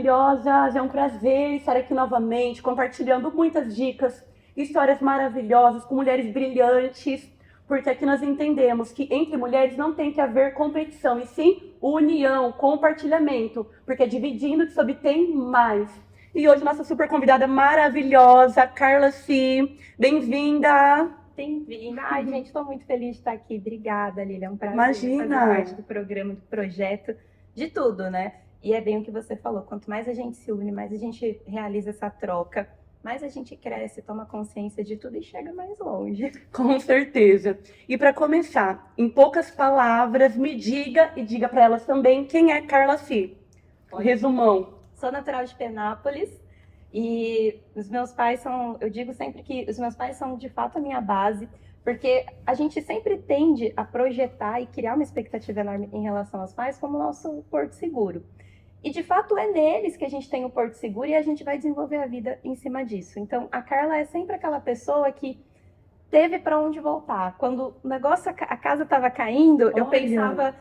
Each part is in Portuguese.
maravilhosas! É um prazer estar aqui novamente, compartilhando muitas dicas, histórias maravilhosas com mulheres brilhantes, porque aqui nós entendemos que entre mulheres não tem que haver competição, e sim união, compartilhamento, porque é dividindo que se obtém mais. E hoje nossa super convidada maravilhosa, Carla C. Bem-vinda! Bem-vinda. Ai, gente, estou muito feliz de estar aqui. Obrigada, Lília. É um prazer Imagina. fazer parte do programa, do projeto, de tudo, né? E é bem o que você falou. Quanto mais a gente se une, mais a gente realiza essa troca, mais a gente cresce, toma consciência de tudo e chega mais longe. Com certeza. E para começar, em poucas palavras, me diga e diga para elas também quem é Carla C. Resumão. Sou natural de Penápolis e os meus pais são, eu digo sempre que os meus pais são de fato a minha base, porque a gente sempre tende a projetar e criar uma expectativa enorme em relação aos pais como nosso porto seguro. E de fato é neles que a gente tem o porto seguro e a gente vai desenvolver a vida em cima disso. Então a Carla é sempre aquela pessoa que teve para onde voltar. Quando o negócio, a casa estava caindo, eu pensava,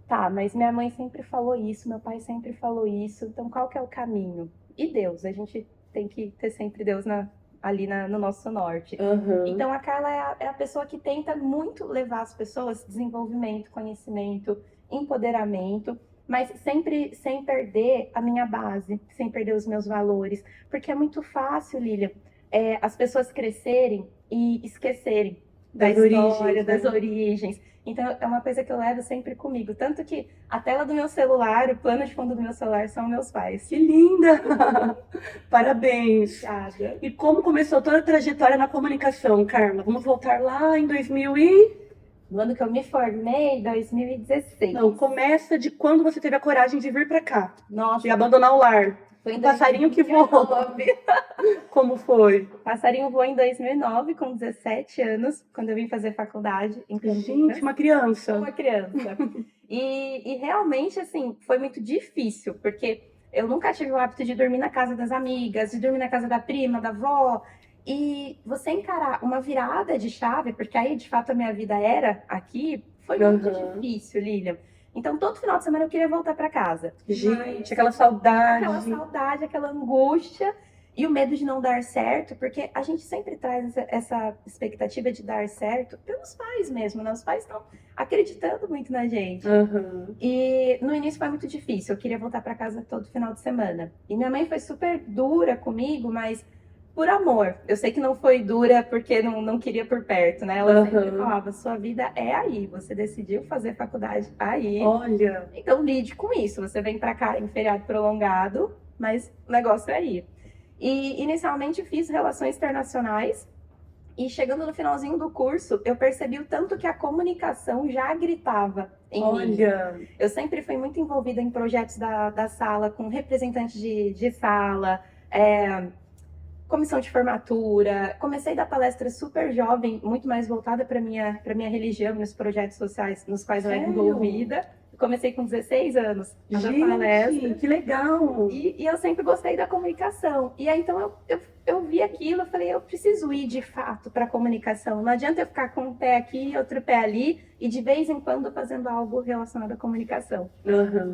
tá, mas minha mãe sempre falou isso, meu pai sempre falou isso, então qual que é o caminho? E Deus, a gente tem que ter sempre Deus no nosso norte. Uhum. Então a Carla é a pessoa que tenta muito levar as pessoas desenvolvimento, conhecimento, empoderamento, mas sempre sem perder a minha base, sem perder os meus valores, porque é muito fácil, Lilian, as pessoas crescerem e esquecerem da história, das origens. Então, é uma coisa que eu levo sempre comigo. Tanto que a tela do meu celular, o plano de fundo do meu celular são meus pais. Que linda! Parabéns! Obrigada. E como começou toda a trajetória na comunicação, Carla? Vamos voltar lá em 2000 e... No ano que eu me formei, 2016. Não, começa de quando você teve a coragem de vir para cá. Nossa. E abandonar o lar. Foi em passarinho que voou. Como foi? O passarinho voou em 2009, com 17 anos, quando eu vim fazer faculdade em Campinas. Gente, uma criança. Uma criança. E realmente, assim, foi muito difícil, porque eu nunca tive o hábito de dormir na casa das amigas, de dormir na casa da prima, da avó. E você encarar uma virada de chave, porque aí, de fato, a minha vida era aqui, foi muito difícil, Lilian. Então, todo final de semana eu queria voltar para casa. Gente, aquela saudade. Aquela saudade, aquela angústia e o medo de não dar certo, porque a gente sempre traz essa expectativa de dar certo pelos pais mesmo, né? Os pais estão acreditando muito na gente. E no início foi muito difícil, eu queria voltar para casa todo final de semana. E minha mãe foi super dura comigo, mas por amor. Eu sei que não foi dura porque não queria por perto, né? Ela sempre falava, sua vida é aí, você decidiu fazer faculdade aí. Olha! Então lide com isso, você vem pra cá em feriado prolongado, mas o negócio é aí. E inicialmente fiz relações internacionais e chegando no finalzinho do curso, eu percebi o tanto que a comunicação já gritava em mim. Eu sempre fui muito envolvida em projetos da sala, com representantes de sala, comissão de formatura, comecei a dar palestras super jovem, muito mais voltada para minha religião, nos projetos sociais nos quais eu era envolvida. Comecei com 16 anos a dar palestra. Que legal! E eu sempre gostei da comunicação. E aí, então, eu vi aquilo, eu falei, eu preciso ir de fato para a comunicação. Não adianta eu ficar com um pé aqui, outro pé ali, e de vez em quando fazendo algo relacionado à comunicação.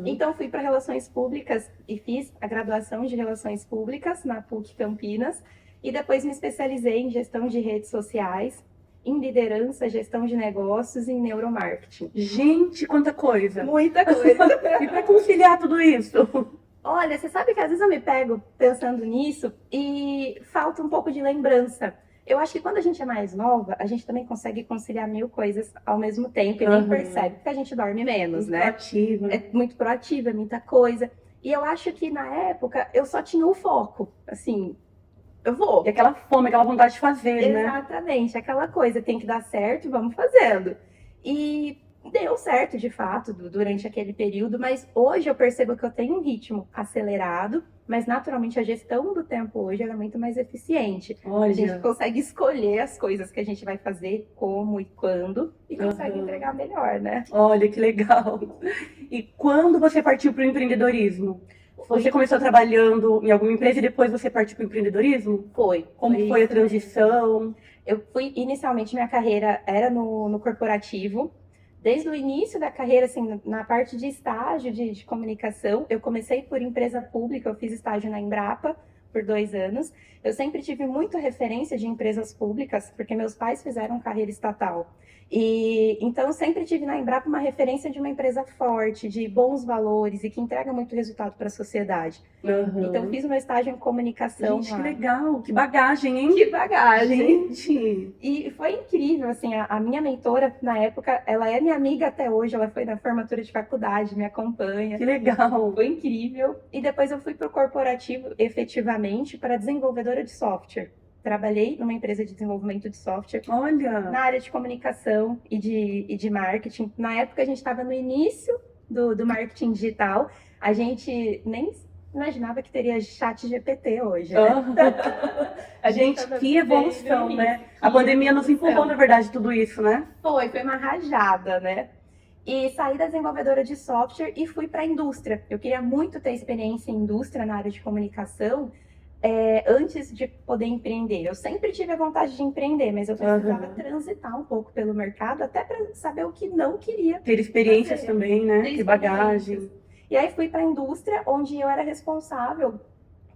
Então, fui para Relações Públicas e fiz a graduação de Relações Públicas na PUC Campinas. E depois me especializei em gestão de redes sociais, em liderança, gestão de negócios e em neuromarketing. Gente, quanta coisa! Muita coisa! E para conciliar tudo isso? Olha, você sabe que às vezes eu me pego pensando nisso e falta um pouco de lembrança. Eu acho que quando a gente é mais nova, a gente também consegue conciliar 1000 coisas ao mesmo tempo e nem percebe, porque a gente dorme menos, né? Proativa. É muito proativa, é muita coisa. E eu acho que na época eu só tinha o foco, assim, eu vou. E aquela fome, aquela vontade de fazer, né? Exatamente, aquela coisa, tem que dar certo, vamos fazendo. E deu certo, de fato, durante aquele período, mas hoje eu percebo que eu tenho um ritmo acelerado, mas naturalmente a gestão do tempo hoje ela é muito mais eficiente. Olha. A gente consegue escolher as coisas que a gente vai fazer, como e quando, e consegue entregar melhor, né? Olha, que legal! E quando você partiu para o empreendedorismo? Você começou trabalhando em alguma empresa e depois você partiu para o empreendedorismo? Foi. Como foi a transição? Eu fui, inicialmente, minha carreira era no corporativo, Desde o início da carreira, assim, na parte de estágio de comunicação, eu comecei por empresa pública, eu fiz estágio na Embrapa por 2 anos. Eu sempre tive muita referência de empresas públicas, porque meus pais fizeram carreira estatal. E então eu sempre tive na Embrapa uma referência de uma empresa forte, de bons valores e que entrega muito resultado para a sociedade. Então fiz meu estágio em comunicação. Gente, que legal, que bagagem, hein? Que bagagem! Gente! E foi incrível, assim, a minha mentora na época, ela é minha amiga até hoje, ela foi na formatura de faculdade, me acompanha. Que legal! Foi incrível. E depois eu fui para o corporativo, efetivamente, para desenvolvedora de software. Trabalhei numa empresa de desenvolvimento de software. Olha! Na área de comunicação e de marketing. Na época a gente estava no início do marketing digital. A gente nem imaginava que teria chat GPT hoje, né? Gente, que evolução, né? A pandemia nos empurrou, na verdade, tudo isso, né? Foi uma rajada, né? E saí da desenvolvedora de software e fui para a indústria. Eu queria muito ter experiência em indústria na área de comunicação antes de poder empreender. Eu sempre tive a vontade de empreender, mas eu precisava transitar um pouco pelo mercado até para saber o que não queria. Ter experiências também, né? Que bagagem. E aí fui para a indústria, onde eu era responsável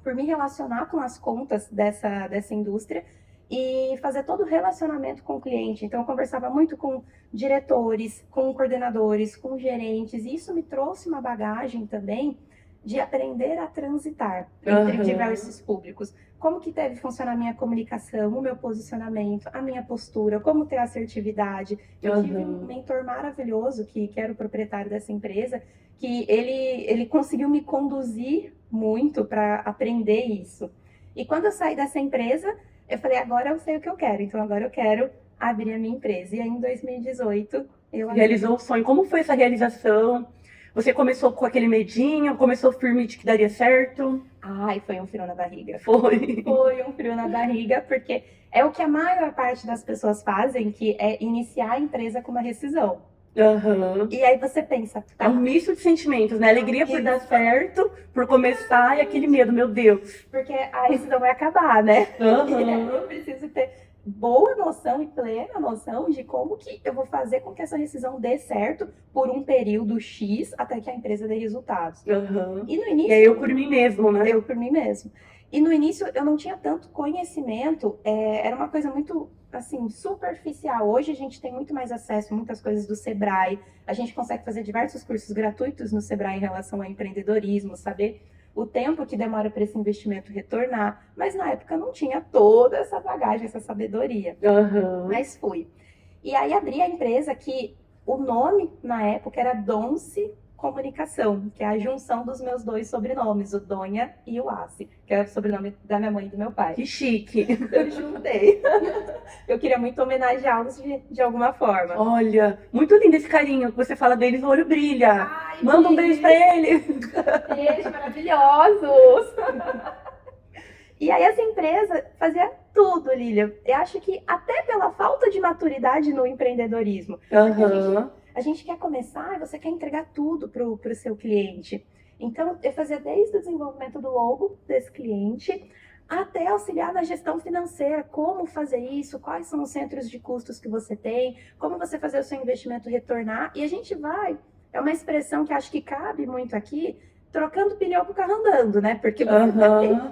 por me relacionar com as contas dessa indústria e fazer todo o relacionamento com o cliente. Então, eu conversava muito com diretores, com coordenadores, com gerentes, e isso me trouxe uma bagagem também de aprender a transitar entre diversos públicos. Como que deve funcionar a minha comunicação, o meu posicionamento, a minha postura, como ter assertividade. Eu tive um mentor maravilhoso, que era o proprietário dessa empresa, que ele conseguiu me conduzir muito para aprender isso. E quando eu saí dessa empresa, eu falei, agora eu sei o que eu quero, então agora eu quero abrir a minha empresa. E aí, em 2018, eu realizou o sonho. Como foi essa realização? Você começou com aquele medinho, começou firme de que daria certo? Ai, foi um frio na barriga. Foi um frio na barriga, porque é o que a maior parte das pessoas fazem, que é iniciar a empresa com uma rescisão. E aí você pensa... Tá. É um misto de sentimentos, né? Alegria por dar certo, por começar, e aquele medo, meu Deus. Porque a rescisão vai acabar, né? Eu preciso ter boa noção e plena noção de como que eu vou fazer com que essa rescisão dê certo por um período X até que a empresa dê resultados. E no início... E aí eu por mim mesmo, né? Eu por mim mesmo. E no início eu não tinha tanto conhecimento, era uma coisa muito, assim, superficial. Hoje a gente tem muito mais acesso a muitas coisas do Sebrae, a gente consegue fazer diversos cursos gratuitos no Sebrae em relação ao empreendedorismo, saber o tempo que demora para esse investimento retornar, mas na época não tinha toda essa bagagem, essa sabedoria. Mas fui. E aí abri a empresa que o nome na época era Donce Comunicação, que é a junção dos meus 2 sobrenomes, o Donha e o Assi, que é o sobrenome da minha mãe e do meu pai. Que chique! Eu juntei. Eu queria muito homenageá-los de alguma forma. Olha, muito lindo esse carinho que você fala deles, o olho brilha. Ai, manda um beijo pra ele. Beijo, maravilhosos! E aí essa empresa fazia tudo, Lília. Eu acho que até pela falta de maturidade no empreendedorismo. A gente quer começar e você quer entregar tudo para o seu cliente. Então, eu fazia desde o desenvolvimento do logo desse cliente até auxiliar na gestão financeira, como fazer isso, quais são os centros de custos que você tem, como você fazer o seu investimento retornar. E a gente vai, é uma expressão que acho que cabe muito aqui, trocando pneu com o carro andando, né? Porque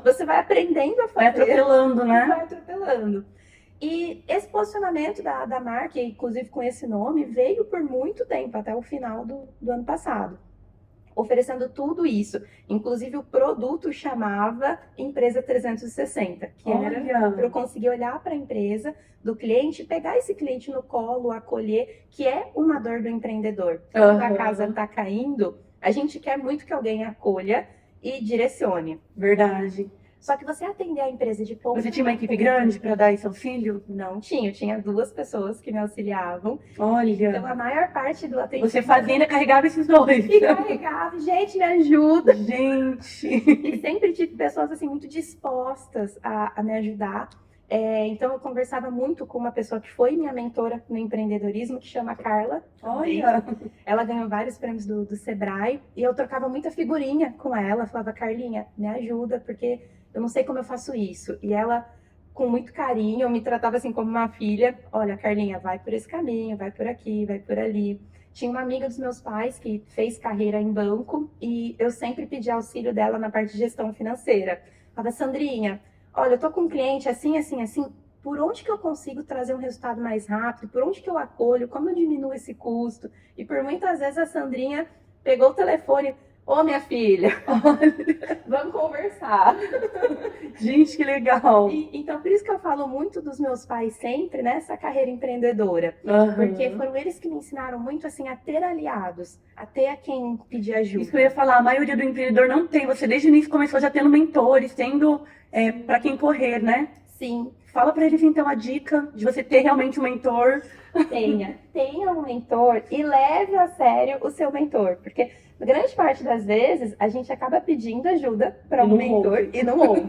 você vai aprendendo a fazer. Vai atropelando, né? Vai atropelando. E esse posicionamento da marca, inclusive com esse nome, veio por muito tempo, até o final do ano passado. Oferecendo tudo isso. Inclusive o produto chamava Empresa 360, que era para eu conseguir olhar para a empresa do cliente, pegar esse cliente no colo, acolher, que é uma dor do empreendedor. Quando a casa está caindo, a gente quer muito que alguém acolha e direcione. Verdade. Só que você atender a empresa de ponta... Você tinha uma equipe grande para dar esse auxílio? Não tinha, eu tinha 2 pessoas que me auxiliavam. Olha! Então a maior parte do atendimento... Você fazia e carregava esses 2. E carregava, gente, me ajuda! Gente! E sempre tive pessoas assim muito dispostas a me ajudar. Então eu conversava muito com uma pessoa que foi minha mentora no empreendedorismo, que chama Carla. Olha! Ela ganhou vários prêmios do Sebrae e eu trocava muita figurinha com ela. Falava, Carlinha, me ajuda, porque eu não sei como eu faço isso. E ela, com muito carinho, me tratava assim como uma filha. Olha, Carlinha, vai por esse caminho, vai por aqui, vai por ali. Tinha uma amiga dos meus pais que fez carreira em banco e eu sempre pedi auxílio dela na parte de gestão financeira. Falava, Sandrinha, olha, eu tô com um cliente assim, assim, assim, por onde que eu consigo trazer um resultado mais rápido? Por onde que eu acolho? Como eu diminuo esse custo? E por muitas vezes a Sandrinha pegou o telefone, ô minha filha, vamos conversar. Gente, que legal. Então, por isso que eu falo muito dos meus pais sempre nessa carreira empreendedora. Aham. Porque foram eles que me ensinaram muito assim a ter aliados, a ter a quem pedir ajuda. Isso que eu ia falar, a maioria do empreendedor não tem. Você desde o início começou já tendo mentores, tendo para quem correr, né? Sim. Fala para eles então a dica de você ter realmente um mentor. Tenha um mentor e leve a sério o seu mentor, porque grande parte das vezes a gente acaba pedindo ajuda para um mentor e não ouve.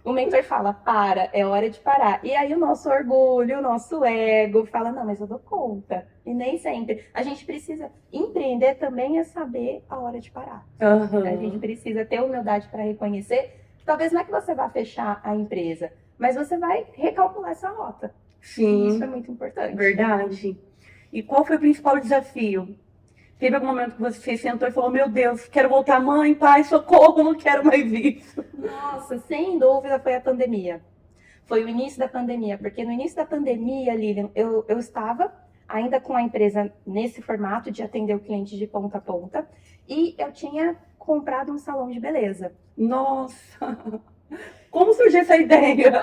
O mentor fala, para, é hora de parar. E aí o nosso orgulho, o nosso ego fala, não, mas eu dou conta. E nem sempre. A gente precisa empreender também é saber a hora de parar. Uhum. A gente precisa ter humildade para reconhecer que talvez não é que você vá fechar a empresa, mas você vai recalcular essa rota. Sim. Isso é muito importante. Verdade. E qual foi o principal desafio? Teve algum momento que você sentou e falou, meu Deus, quero voltar, mãe, pai, socorro, não quero mais isso. Nossa, sem dúvida foi a pandemia. Foi o início da pandemia, porque no início da pandemia, Lilian, eu estava ainda com a empresa nesse formato de atender o cliente de ponta a ponta e eu tinha comprado um salão de beleza. Nossa, como surgiu essa ideia?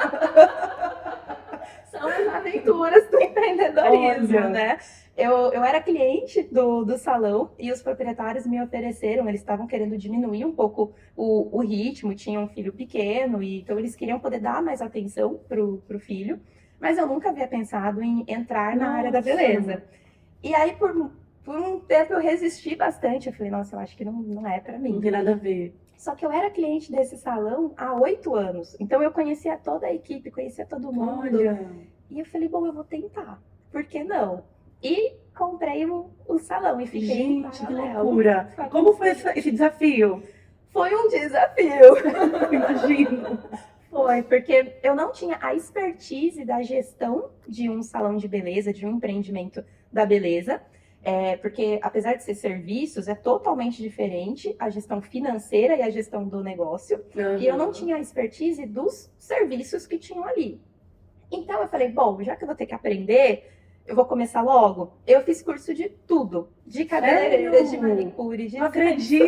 São as aventuras do empreendedorismo, Olha. né? Eu era cliente do salão e os proprietários me ofereceram, eles estavam querendo diminuir um pouco o ritmo, tinham um filho pequeno, e então eles queriam poder dar mais atenção pro filho, mas eu nunca havia pensado em entrar na área da beleza. E aí, por um tempo, eu resisti bastante, eu falei, nossa, eu acho que não é pra mim. Não tem nada a ver. Só que eu era cliente desse salão há 8 anos, então eu conhecia toda a equipe, conhecia todo mundo. Olha. E eu falei, bom, eu vou tentar, por que não? E comprei o salão e fiquei em Gente, que paralelo. loucura. Como foi esse desafio? Foi um desafio. Imagino. Foi, porque eu não tinha a expertise da gestão de um salão de beleza, de um empreendimento da beleza. Porque apesar de ser serviços, é totalmente diferente a gestão financeira e a gestão do negócio. Uhum. E eu não tinha a expertise dos serviços que tinham ali. Então eu falei, bom, já que eu vou ter que aprender, eu vou começar logo. Eu fiz curso de tudo. De cabeleireira, de manicure, de... Não acredito!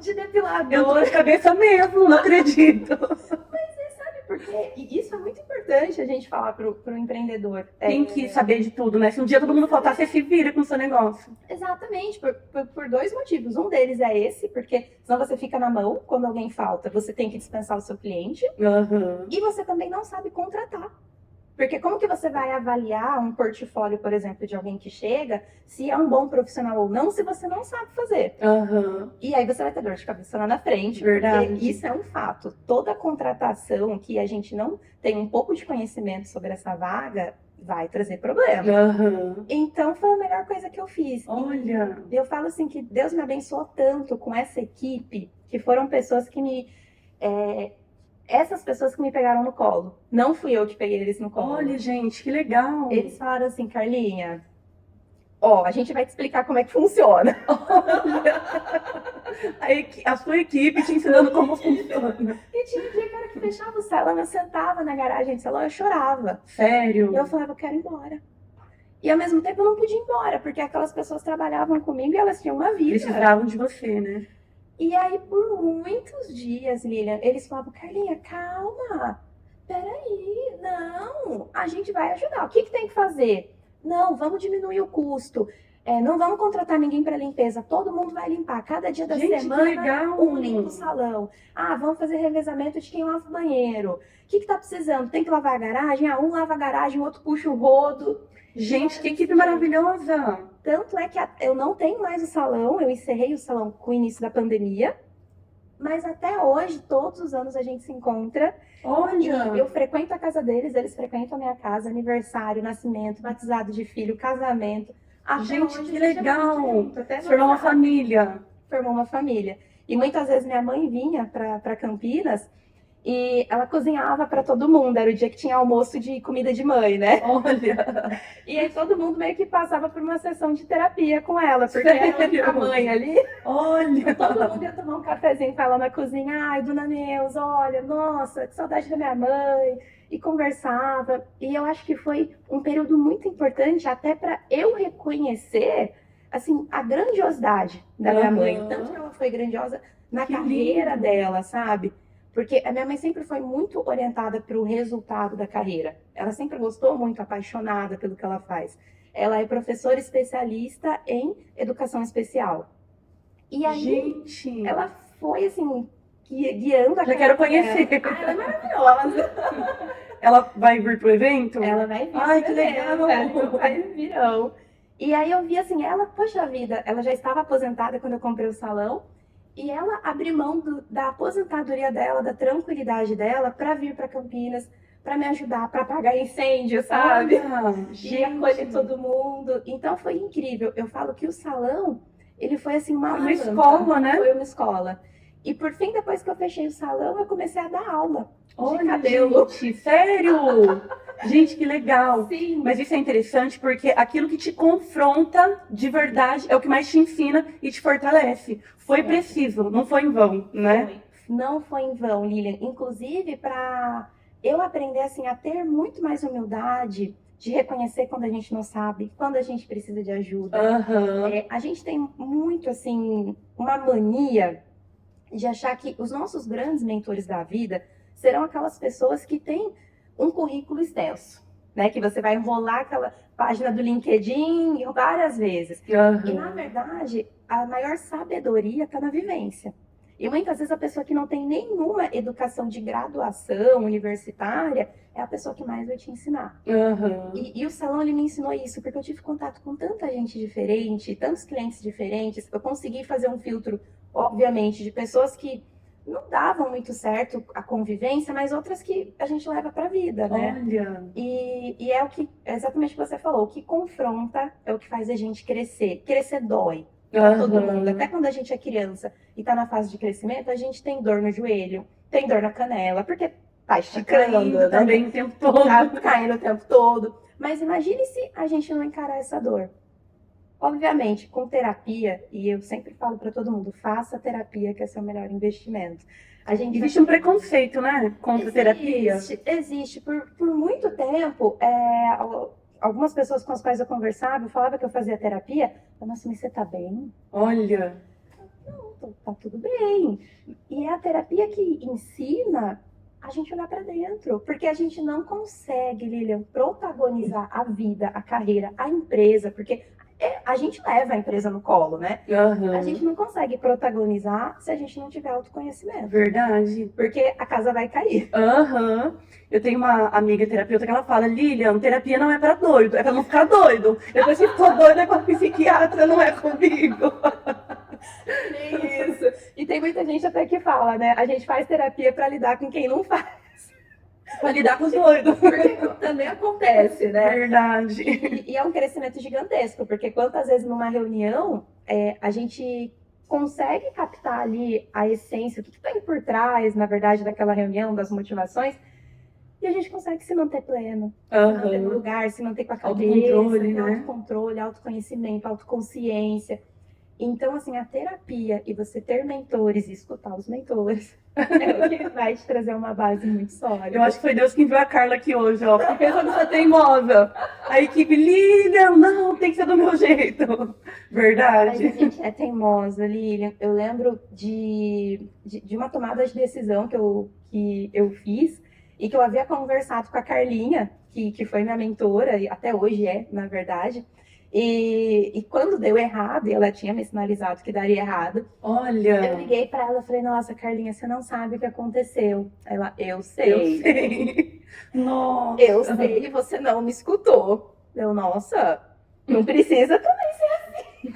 De depilador. Eu tô de cabeça mesmo, não acredito. Porque isso é muito importante a gente falar pro empreendedor. Tem que saber de tudo, né? Se um dia todo mundo faltar, você se vira com o seu negócio. Exatamente, por 2 motivos. Um deles é esse, porque senão você fica na mão quando alguém falta, você tem que dispensar o seu cliente. Uhum. E você também não sabe contratar. Porque como que você vai avaliar um portfólio, por exemplo, de alguém que chega, se é um bom profissional ou não, se você não sabe fazer? Uhum. E aí você vai ter dor de cabeça lá na frente. Verdade. Porque isso é um fato. Toda contratação que a gente não tem um pouco de conhecimento sobre essa vaga, vai trazer problema. Uhum. Então foi a melhor coisa que eu fiz. Olha. E eu falo assim que Deus me abençoou tanto com essa equipe, que foram pessoas que essas pessoas que me pegaram no colo. Não fui eu que peguei eles no colo. Olha, gente, que legal. Eles falaram assim, Carlinha, a gente vai te explicar como é que funciona. A sua equipe te ensinando como funciona. E tinha um dia, cara, que fechava o salão, eu sentava na garagem do salão, eu chorava. Sério? E eu falava, eu quero ir embora. E ao mesmo tempo eu não podia ir embora, porque aquelas pessoas trabalhavam comigo e elas tinham uma vida. Precisavam de você, né? E aí, por muitos dias, Lilian, eles falavam, Carlinha, calma, peraí, não, a gente vai ajudar. O que tem que fazer? Não, vamos diminuir o custo. Não vamos contratar ninguém para limpeza, todo mundo vai limpar. Cada dia da semana, que legal. um limpa o salão. Vamos fazer revezamento de quem lava o banheiro. O que tá precisando? Tem que lavar a garagem? Um lava a garagem, o outro puxa o rodo. Gente, que equipe maravilhosa! Tanto é que eu não tenho mais o salão, eu encerrei o salão com o início da pandemia, mas até hoje, todos os anos a gente se encontra. Olha! E eu frequento a casa deles, eles frequentam a minha casa, aniversário, nascimento, batizado de filho, casamento. Até Gente, hoje, que a gente é legal! muito junto, até Formou uma nossa- família. Formou uma família. E muitas vezes minha mãe vinha para Campinas E ela cozinhava para todo mundo, era o dia que tinha almoço de comida de mãe, né? Olha, E aí todo mundo meio que passava por uma sessão de terapia com ela, porque era sério? a mãe ali. Olha. Todo mundo ia tomar um cafezinho com ela na cozinha. Ai, dona Neuza, olha, nossa, que saudade da minha mãe. E conversava. E eu acho que foi um período muito importante até para eu reconhecer, assim, a grandiosidade da minha mãe. Aham. Tanto que ela foi grandiosa na Que carreira lindo. dela, sabe? Porque a minha mãe sempre foi muito orientada para o resultado da carreira. Ela sempre gostou muito, apaixonada pelo que ela faz. Ela é professora especialista em educação especial. E aí, Gente, ela foi, assim, guiando a já quero carreira conhecer. dela. Ah, ela é maravilhosa. Ela vai vir pro evento? Ela vai vir. Ai, que mesmo, legal. vai virão. E aí eu vi assim, ela, poxa vida, ela já estava aposentada quando eu comprei o salão. E ela abriu mão da aposentadoria dela, da tranquilidade dela, para vir para Campinas, para me ajudar, para apagar incêndio, sabe? Olha, E acolher gente, todo mundo. Então foi incrível. Eu falo que o salão, ele foi assim uma uma alavanca. escola, né? Foi uma escola. E por fim, depois que eu fechei o salão, eu comecei a dar aula de Olha, cabelo. gente, sério? Gente, que legal. Sim. Mas isso é interessante porque aquilo que te confronta de verdade é o que mais te ensina e te fortalece. Foi preciso, não foi em vão, né? Não foi em vão, Lilian. Inclusive, para eu aprender assim, a ter muito mais humildade, de reconhecer quando a gente não sabe, quando a gente precisa de ajuda. Aham. A gente tem muito assim, uma mania de achar que os nossos grandes mentores da vida serão aquelas pessoas que têm um currículo extenso, né? Que você vai enrolar aquela página do LinkedIn várias vezes. E, na Aham. verdade, a maior sabedoria está na vivência. E muitas vezes a pessoa que não tem nenhuma educação de graduação universitária é a pessoa que mais vai te ensinar. Aham. E o salão, ele me ensinou isso, porque eu tive contato com tanta gente diferente, tantos clientes diferentes. Eu consegui fazer um filtro, obviamente, de pessoas que não davam muito certo a convivência, mas outras que a gente leva para a vida, né? Olha. E é o que, é exatamente o que você falou, o que confronta é o que faz a gente crescer. Crescer dói. Pra todo mundo. Até quando a gente é criança e tá na fase de crescimento, a gente tem dor no joelho, tem dor na canela, porque tá esticando, Caindo né? também o tempo todo. Tá caindo o tempo todo. Mas imagine se a gente não encarar essa dor. Obviamente, com terapia, e eu sempre falo para todo mundo, faça terapia, que esse é o melhor investimento. A gente Existe um preconceito, né? Contra a terapia. Existe. Por muito tempo, algumas pessoas com as quais eu conversava, eu falava que eu fazia terapia, eu falava, nossa, mas você tá bem? Olha. Não, tá tudo bem. E é a terapia que ensina a gente olhar para dentro, porque a gente não consegue, Lilian, protagonizar a vida, a carreira, a empresa, porque a gente leva a empresa no colo, né? Aham. A gente não consegue protagonizar se a gente não tiver autoconhecimento, Verdade. porque a casa vai cair. Aham. Eu tenho uma amiga terapeuta que ela fala, Lilian, terapia não é pra doido, é pra não ficar doido. Depois que ficou doido é com psiquiatra, não é comigo. Isso. E tem muita gente até que fala, né? A gente faz terapia para lidar com quem não faz. Pra lidar com os doidos. Porque também acontece, né? Verdade. E é um crescimento gigantesco, porque quantas vezes numa reunião a gente consegue captar ali a essência, o que está por trás, na verdade, daquela reunião, das motivações, e a gente consegue se manter pleno, se manter no Aham. lugar, se manter com a cabeça, Autocontrole, né? autocontrole, autoconhecimento, autoconsciência. Então, assim, a terapia e você ter mentores e escutar os mentores é o que vai te trazer uma base muito sólida. Eu acho que foi Deus que enviou a Carla aqui hoje, ó. Porque pensa que você é teimosa. A equipe, Lilian, não, tem que ser do meu jeito. Mas Verdade. a gente é teimosa, Lilian. Eu lembro de uma tomada de decisão que eu fiz e que eu havia conversado com a Carlinha, que foi minha mentora, e até hoje é, na verdade. E quando deu errado, e ela tinha me sinalizado que daria errado, eu Olha, liguei pra ela e falei, nossa, Carlinha, você não sabe o que aconteceu. Ela, eu eu sei. sei. Nossa. Eu sei, e você não me escutou. Eu, nossa, não precisa também.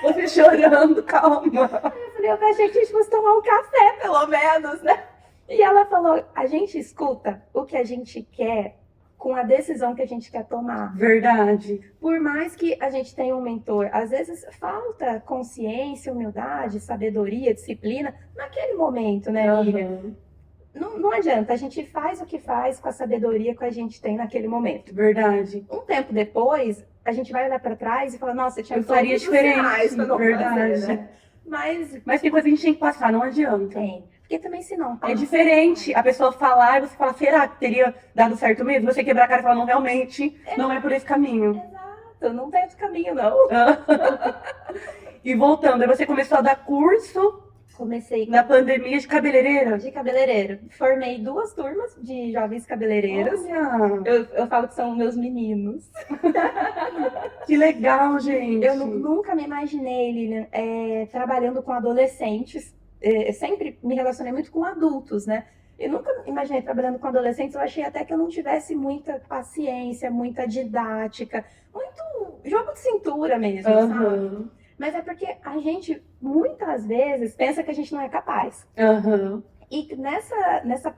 Você chorando, calma. Eu falei, eu achei que a gente fosse tomar um café, pelo menos, né? E ela falou, a gente escuta o que a gente quer com a decisão que a gente quer tomar. Verdade. Por mais que a gente tenha um mentor, às vezes falta consciência, humildade, sabedoria, disciplina naquele momento, né, Miriam? Aham. não adianta, a gente faz o que faz com a sabedoria que a gente tem naquele momento. Verdade. Um tempo depois, a gente vai olhar para trás e falar, nossa, eu tinha Eu faria todos os diferente, sinais pra não verdade. fazer, né? Mas Tem coisa que a gente tem que passar, não adianta. tem. Porque também se não É diferente a pessoa falar e você falar, será que teria dado certo mesmo? Você quebrar a cara e falar, não, realmente, não é por esse caminho. Exato, não tem outro caminho, não. E voltando, aí você começou a dar curso Comecei na pandemia de cabeleireira? de cabeleireiro. Formei 2 turmas de jovens cabeleireiros. Olha, Eu falo que são meus meninos. que legal, gente. Eu nunca me imaginei, Lilian, trabalhando com adolescentes. Eu sempre me relacionei muito com adultos, né? Eu nunca me imaginei trabalhando com adolescentes. Eu achei até que eu não tivesse muita paciência, muita didática, muito jogo de cintura mesmo, sabe? Aham, Mas é porque a gente, muitas vezes, pensa que a gente não é capaz. aham. E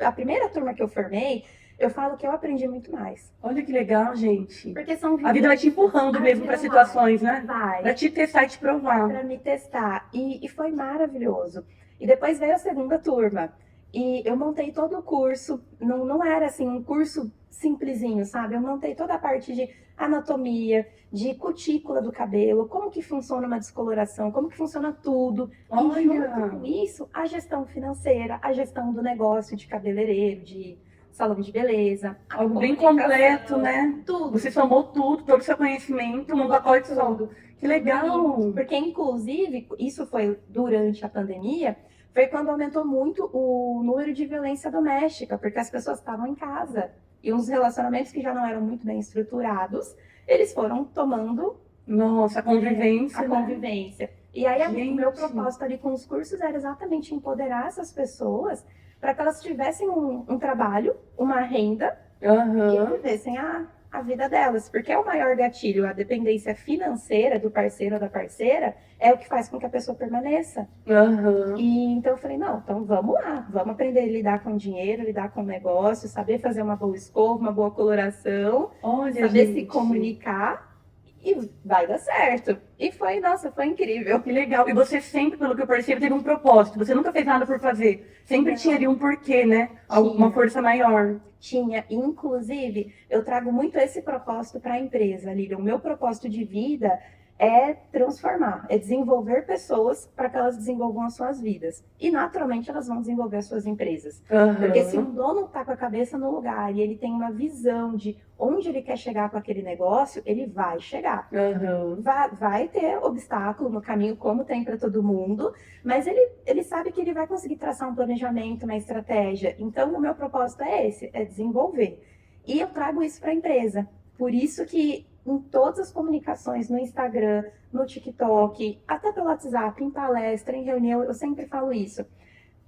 a primeira turma que eu formei, eu falo que eu aprendi muito mais. Olha que legal, gente. Porque são A vida vai te empurrando A mesmo vida para situações, né? vai Pra te testar e te provar. para me testar. E foi maravilhoso. E depois veio a segunda turma. E eu montei todo o curso. Não era assim um curso simplesinho, sabe? Eu montei toda a parte de anatomia, de cutícula do cabelo, como que funciona uma descoloração, como que funciona tudo. E junto Olha, com isso, a gestão financeira, a gestão do negócio de cabeleireiro, de salão de beleza. a algo bem comunicação, completo, né? Tudo. Você somou tudo, todo o seu conhecimento num pacote só. Que legal. Porque, inclusive, isso foi durante a pandemia, foi quando aumentou muito o número de violência doméstica, porque as pessoas estavam em casa. E uns relacionamentos que já não eram muito bem estruturados, eles foram tomando Nossa, a convivência, a né? convivência. E aí, o meu Gente. propósito ali com os cursos era exatamente empoderar essas pessoas para que elas tivessem um trabalho, uma renda e Aham. vivessem a vida delas. Porque é o maior gatilho, a dependência financeira do parceiro ou da parceira é o que faz com que a pessoa permaneça. Aham. E então eu falei, não, então vamos lá, vamos aprender a lidar com dinheiro, lidar com negócio, saber fazer uma boa escova, uma boa coloração, Olha, saber gente. se comunicar e vai dar certo. E foi, nossa, foi incrível. Que legal. E você sempre, pelo que eu percebo, teve um propósito. Você nunca fez nada por fazer. Sempre Não. tinha ali um porquê, né? Alguma Tinha. força maior. Tinha, inclusive, eu trago muito esse propósito para a empresa, Lilian. O meu propósito de vida é transformar, é desenvolver pessoas para que elas desenvolvam as suas vidas. E, naturalmente, elas vão desenvolver as suas empresas. Porque se um dono está com a cabeça no lugar e ele tem uma visão de onde ele quer chegar com aquele negócio, ele vai chegar. Aham. Vai ter obstáculo no caminho, como tem para todo mundo, mas ele sabe que ele vai conseguir traçar um planejamento, uma estratégia. Então, o meu propósito é esse, é desenvolver. E eu trago isso para a empresa. Por isso que em todas as comunicações, no Instagram, no TikTok, até pelo WhatsApp, em palestra, em reunião, eu sempre falo isso.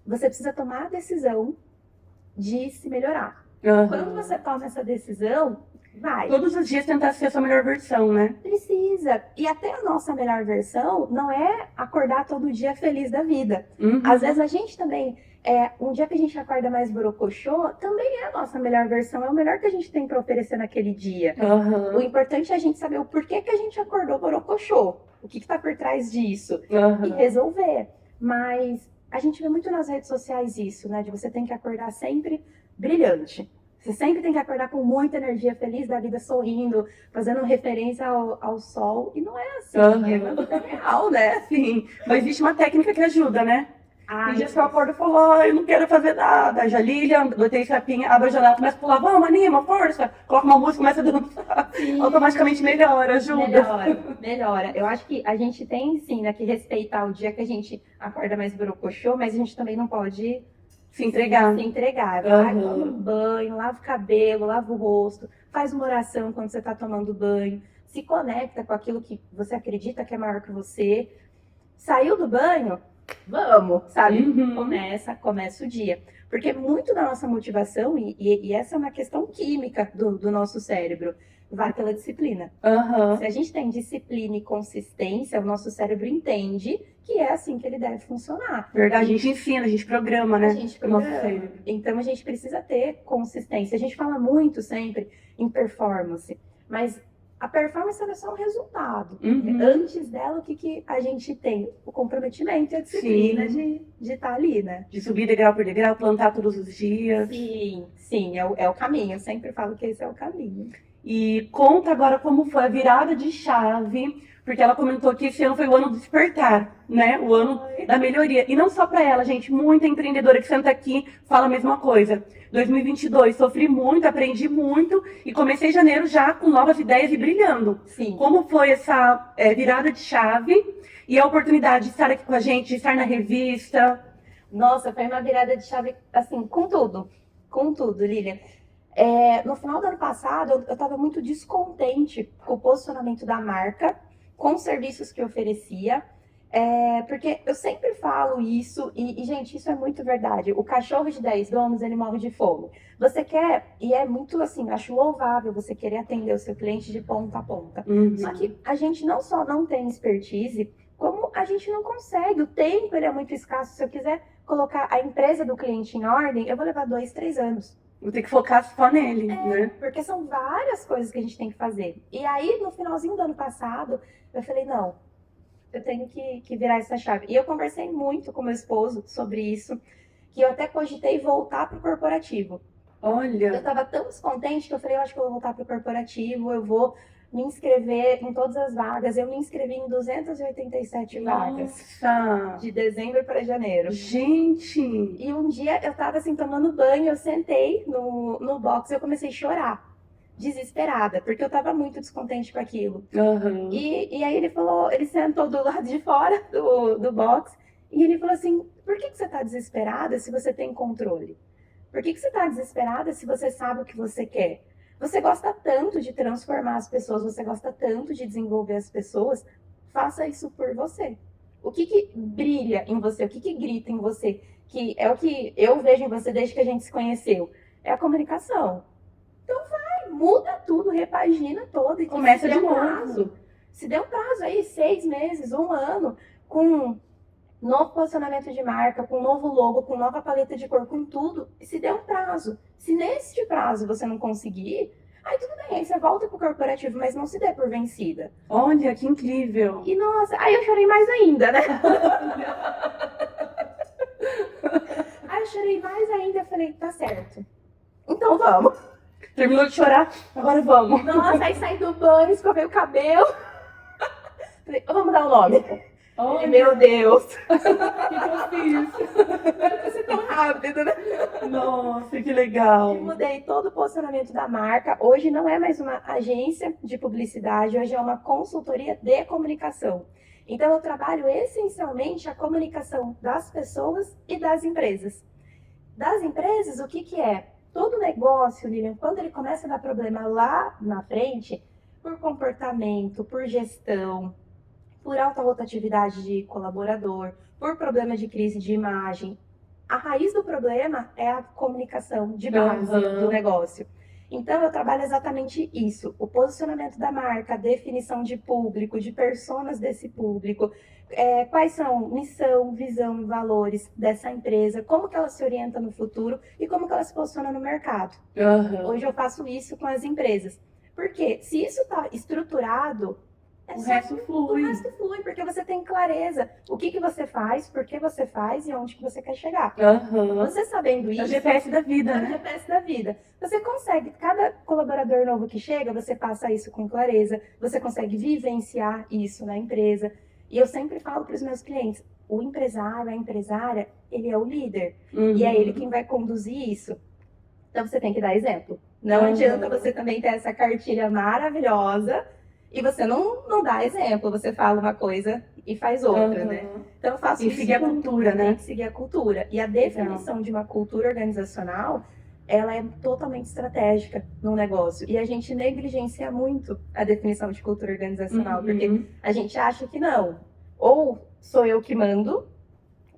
Você precisa tomar a decisão de se melhorar. Aham. Quando você toma essa decisão, vai. Todos os dias tentar ser a sua melhor versão, né? Precisa. E até a nossa melhor versão não é acordar todo dia feliz da vida. Uhum. Às vezes a gente também, um dia que a gente acorda mais borocochô, também é a nossa melhor versão, é o melhor que a gente tem para oferecer naquele dia. O Aham. importante é a gente saber o porquê que a gente acordou borocochô, o que está por trás disso, e Aham. resolver. Mas a gente vê muito nas redes sociais isso, né? De você tem que acordar sempre brilhante. Você sempre tem que acordar com muita energia, feliz da vida, sorrindo, fazendo referência ao sol. E não é assim, Aham. é uma vida real, né? Sim. Mas existe uma técnica que ajuda, né? Ai, Tem dias que eu acordo e falo, eu não quero fazer nada. Já Lilian, botei sapinha, abro a janela, começa a pular, vamos, anima, força. Coloca uma música, começa a dançar. sim. Automaticamente melhora, ajuda. Melhora. Eu acho que a gente tem, sim, né, que respeitar o dia que a gente acorda mais borocochô, mas a gente também não pode Se entregar. se entregar. Vai, Aham. toma um banho, lava o cabelo, lava o rosto, faz uma oração quando você está tomando banho, se conecta com aquilo que você acredita que é maior que você. Saiu do banho? Vamos, sabe? Uhum. Começa o dia. Porque muito da nossa motivação, e essa é uma questão química do nosso cérebro, vai pela disciplina. Aham. Se a gente tem disciplina e consistência, o nosso cérebro entende que é assim que ele deve funcionar. Verdade, a gente ensina, a gente programa, né? A gente o nosso programa. cérebro. Então a gente precisa ter consistência. A gente fala muito sempre em performance, mas a performance ela é só um resultado. Uhum. Antes dela, o que a gente tem? O comprometimento e a disciplina de estar ali, né? De subir degrau por degrau, plantar todos os dias. Sim, é o caminho. Eu sempre falo que esse é o caminho. E conta agora como foi a virada de chave, porque ela comentou que esse ano foi o ano do despertar, né? O ano da melhoria. E não só para ela, gente, muita empreendedora que senta aqui fala a mesma coisa. 2022, sofri muito, aprendi muito e comecei janeiro já com novas ideias e brilhando. Sim. Como foi essa virada de chave e a oportunidade de estar aqui com a gente, de estar na revista? Nossa, foi uma virada de chave, assim, com tudo, Lilian. No final do ano passado, eu estava muito descontente com o posicionamento da marca, com os serviços que oferecia, porque eu sempre falo isso, e, gente, isso é muito verdade. O cachorro de 10 donos, ele morre de fome. Você quer, e é muito assim, acho louvável você querer atender o seu cliente de ponta a ponta. Uhum. Só que a gente não só não tem expertise, como a gente não consegue. O tempo, ele é muito escasso. Se eu quiser colocar a empresa do cliente em ordem, eu vou levar 2, 3 anos. Vou ter que focar só nele, né? Porque são várias coisas que a gente tem que fazer. E aí, no finalzinho do ano passado, eu falei, não, eu tenho que virar essa chave. E eu conversei muito com meu esposo sobre isso, que eu até cogitei voltar pro corporativo. Olha. Eu tava tão descontente que eu falei, eu acho que eu vou voltar pro corporativo, eu vou me inscrever em todas as vagas. Eu me inscrevi em 287 vagas. Nossa! De dezembro para janeiro. Gente! E um dia eu tava assim, tomando banho, eu sentei no box e eu comecei a chorar. Desesperada, porque eu tava muito descontente com aquilo. Uhum. E aí ele falou, ele sentou do lado de fora do box e ele falou assim, por que você tá desesperada se você tem controle? Por que você tá desesperada se você sabe o que você quer? Você gosta tanto de transformar as pessoas, você gosta tanto de desenvolver as pessoas, faça isso por você. O que brilha em você, o que grita em você, que é o que eu vejo em você desde que a gente se conheceu, é a comunicação. Então vai, muda tudo, repagina todo e começa de novo. Se der um prazo aí, 6 meses, 1 ano, com novo posicionamento de marca, com novo logo, com nova paleta de cor, com tudo, e se der um prazo. Se nesse prazo você não conseguir, aí tudo bem, aí você volta pro corporativo, mas não se dê por vencida. Olha, que incrível. E nossa, aí eu chorei mais ainda, né? Aí eu chorei mais ainda, eu falei, tá certo. Então vamos. Terminou de chorar, agora vamos. Nossa, aí saí do banho, escovei o cabelo. Falei, vamos dar um nome. Olha. Meu Deus. O que eu fiz? Não foi tão rápido, né? Nossa, que legal. Eu mudei todo o posicionamento da marca. Hoje não é mais uma agência de publicidade, hoje é uma consultoria de comunicação. Então eu trabalho essencialmente a comunicação das pessoas e das empresas. Das empresas, o que é? Todo negócio, Lilian, quando ele começa a dar problema lá na frente, por comportamento, por gestão, por alta rotatividade de colaborador, por problema de crise de imagem, a raiz do problema é a comunicação de base do negócio. Então, eu trabalho exatamente isso. O posicionamento da marca, a definição de público, de personas desse público, quais são missão, visão e valores dessa empresa, como que ela se orienta no futuro e como que ela se posiciona no mercado. Hoje eu faço isso com as empresas. Porque se isso está estruturado, o resto flui. O resto flui, porque você tem clareza. O que você faz, por que você faz e onde que você quer chegar. Você sabendo isso... É o GPS da vida, né? É o GPS da vida. Você consegue, cada colaborador novo que chega, você passa isso com clareza, você consegue vivenciar isso na empresa. E eu sempre falo para os meus clientes, o empresário, a empresária, ele é o líder. E é ele quem vai conduzir isso. Então você tem que dar exemplo. Não adianta você também ter essa cartilha maravilhosa e você não dá exemplo, você fala uma coisa e faz outra, né? Então eu faço isso. E seguir a cultura, né? Tem que seguir a cultura. E a definição de uma cultura organizacional, ela é totalmente estratégica no negócio. E a gente negligencia muito a definição de cultura organizacional, porque a gente acha que não. Ou sou eu que mando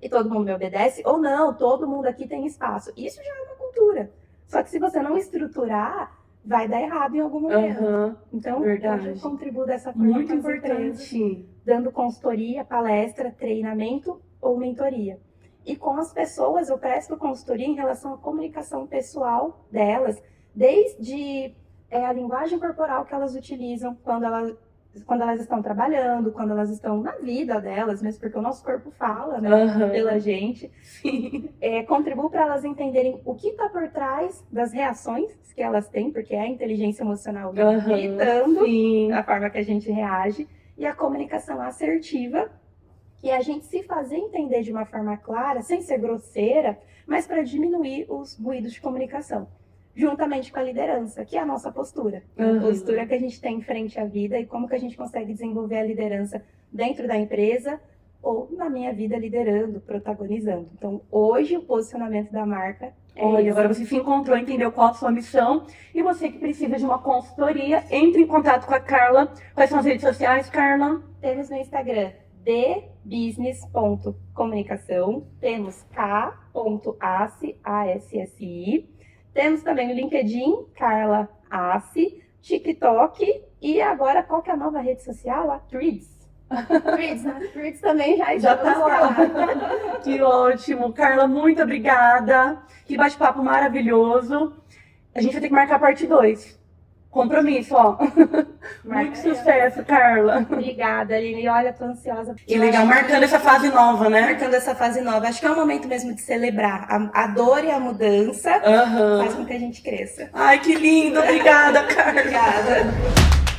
e todo mundo me obedece, ou não, todo mundo aqui tem espaço. Isso já é uma cultura. Só que se você não estruturar, vai dar errado em algum momento. Então, verdade. Eu contribuo dessa forma. Muito importante. Dando consultoria, palestra, treinamento ou mentoria. E com as pessoas, eu presto consultoria em relação à comunicação pessoal delas, desde é a linguagem corporal que elas utilizam quando elas estão trabalhando, quando elas estão na vida delas, mesmo porque o nosso corpo fala, né, pela gente. Contribuo para elas entenderem o que está por trás das reações que elas têm, porque é a inteligência emocional gritando a forma que a gente reage, e a comunicação assertiva, que é a gente se fazer entender de uma forma clara, sem ser grosseira, mas para diminuir os ruídos de comunicação. Juntamente com a liderança, que é a nossa postura. A postura que a gente tem em frente à vida e como que a gente consegue desenvolver a liderança dentro da empresa ou na minha vida liderando, protagonizando. Então, hoje, o posicionamento da marca é Olha, esse. agora você se encontrou, entendeu qual a sua missão. E você que precisa de uma consultoria, entre em contato com a Carla. Quais são as redes sociais, Carla? Temos no Instagram thebusiness.comunicação, temos k.assi, A-S-S-I. Temos também o LinkedIn, Carla Assi, TikTok e agora qual que é a nova rede social? A Threads. Threads também já tá lá. Que ótimo. Carla, muito obrigada. Que bate-papo maravilhoso. A gente vai ter que marcar a parte 2. Compromisso, ó. Muito sucesso, Carla. Obrigada, Aline. Olha, tô ansiosa. Que legal, marcando essa fase nova, né? Marcando essa fase nova. Acho que é um momento mesmo de celebrar a dor e a mudança. Faz com que a gente cresça. Ai, que lindo. Obrigada, Carla. Obrigada.